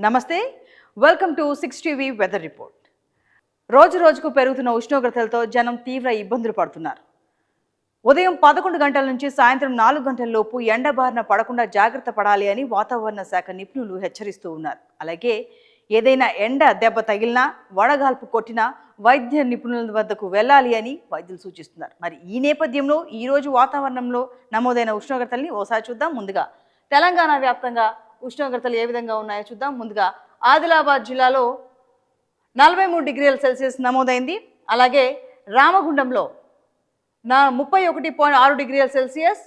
నమస్తే, welcome to 6 TV weather report. రోజు రోజుకు పెరుగుతున్న ఉష్ణోగ్రతలతో జనం తీవ్ర ఇబ్బందులు పడుతున్నారు. ఉదయం 11 గంటల నుంచి సాయంత్రం 4 గంటల లోపు ఎండబారిన పడకుండా జాగ్రత్త పడాలి అని వాతావరణ శాఖ నిపుణులు హెచ్చరిస్తూ ఉన్నారు. అలాగే ఏదైనా ఎండ దెబ్బ తగిలినా, వడగాల్పు కొట్టినా వైద్య నిపుణుల వద్దకు వెళ్ళాలి అని వైద్యులు సూచిస్తున్నారు. మరి ఈ నేపథ్యంలో ఈరోజు వాతావరణంలో నమోదైన ఉష్ణోగ్రతల్ని ఓసారి చూద్దాం. ముందుగా తెలంగాణ వ్యాప్తంగా ఉష్ణోగ్రతలు ఏ విధంగా ఉన్నాయో చూద్దాం. ముందుగా ఆదిలాబాద్ జిల్లాలో 43 డిగ్రీల సెల్సియస్ నమోదైంది. అలాగే రామగుండంలో 31.6 డిగ్రీల సెల్సియస్,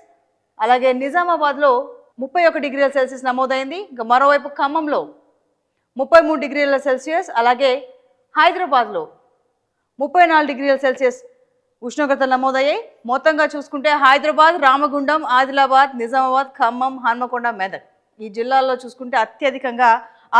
అలాగే నిజామాబాద్లో 31 డిగ్రీల సెల్సియస్ నమోదైంది. ఇంకా మరోవైపు ఖమ్మంలో 33 డిగ్రీల సెల్సియస్, అలాగే హైదరాబాద్లో 34 డిగ్రీల సెల్సియస్ ఉష్ణోగ్రతలు నమోదయ్యాయి. మొత్తంగా చూసుకుంటే హైదరాబాద్, రామగుండం, ఆదిలాబాద్, నిజామాబాద్, ఖమ్మం, హన్మకొండ, మెదక్ ఈ జిల్లాల్లో చూసుకుంటే అత్యధికంగా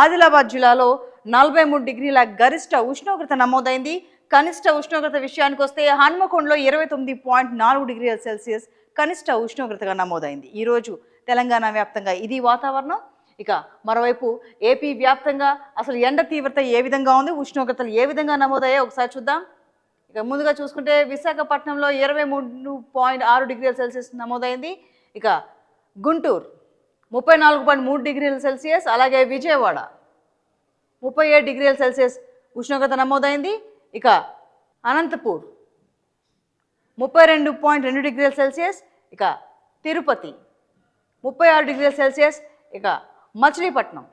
ఆదిలాబాద్ జిల్లాలో 43 డిగ్రీల గరిష్ట ఉష్ణోగ్రత నమోదైంది. కనిష్ట ఉష్ణోగ్రత విషయానికి వస్తే హన్మకొండలో 29.4 డిగ్రీల సెల్సియస్ కనిష్ట ఉష్ణోగ్రతగా నమోదైంది. ఈరోజు తెలంగాణ వ్యాప్తంగా ఇది వాతావరణం. ఇక మరోవైపు ఏపీ వ్యాప్తంగా అసలు ఎండ తీవ్రత ఏ విధంగా ఉంది, ఉష్ణోగ్రతలు ఏ విధంగా నమోదయ్యాయో ఒకసారి చూద్దాం. ఇక ముందుగా చూసుకుంటే విశాఖపట్నంలో 23.6 డిగ్రీల సెల్సియస్ నమోదైంది. ఇక గుంటూరు 34.3 డిగ్రీల సెల్సియస్, అలాగే విజయవాడ 37 డిగ్రీల సెల్సియస్ ఉష్ణోగ్రత నమోదైంది. ఇక అనంతపూర్ 32.2 డిగ్రీల సెల్సియస్, ఇక తిరుపతి 36 డిగ్రీల సెల్సియస్, ఇక మచిలీపట్నం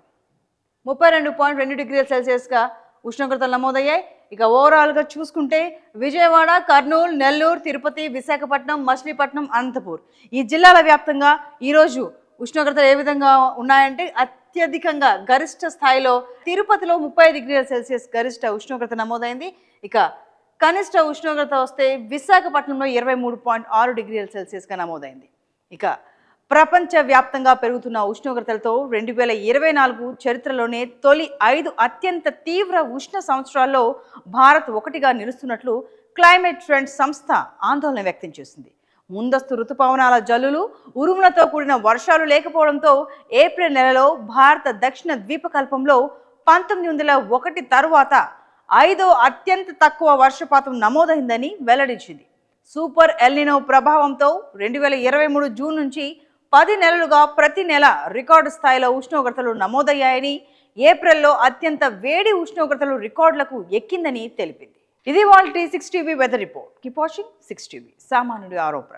32.2 డిగ్రీల సెల్సియస్గా ఉష్ణోగ్రతలు నమోదయ్యాయి. ఇక ఓవరాల్గా చూసుకుంటే విజయవాడ, కర్నూలు, నెల్లూరు, తిరుపతి, విశాఖపట్నం, మచిలీపట్నం, అనంతపూర్ ఈ జిల్లాల వ్యాప్తంగా ఈరోజు ఉష్ణోగ్రతలు ఏ విధంగా ఉన్నాయంటే అత్యధికంగా గరిష్ట స్థాయిలో తిరుపతిలో 30 డిగ్రీల సెల్సియస్ గరిష్ట ఉష్ణోగ్రత నమోదైంది. ఇక కనిష్ట ఉష్ణోగ్రత వస్తే విశాఖపట్నంలో 23.6 డిగ్రీల సెల్సియస్గా నమోదైంది. ఇక ప్రపంచ వ్యాప్తంగా పెరుగుతున్న ఉష్ణోగ్రతలతో 2024 చరిత్రలోనే తొలి 5 అత్యంత తీవ్ర ఉష్ణ సంవత్సరాల్లో భారత్ ఒకటిగా నిలుస్తున్నట్లు క్లైమేట్ ట్రెండ్ సంస్థ ఆందోళన వ్యక్తం చేసింది. ముందస్తు ఋతుపవనాల జల్లులు, ఉరుములతో కూడిన వర్షాలు లేకపోవడంతో ఏప్రిల్ నెలలో భారత దక్షిణ ద్వీపకల్పంలో 1901 తరువాత 5వ అత్యంత తక్కువ వర్షపాతం నమోదైందని వెల్లడించింది. సూపర్ ఎల్నినో ప్రభావంతో 2023 జూన్ నుంచి 10 నెలలుగా ప్రతి నెల రికార్డు స్థాయిలో ఉష్ణోగ్రతలు నమోదయ్యాయని, ఏప్రిల్లో అత్యంత వేడి ఉష్ణోగ్రతలు రికార్డులకు ఎక్కిందని తెలిపింది. ఇది వాళ్ళ 6 TV weather report. Keep watching 6 TV, సామాన్యుడి ఆరోపణ.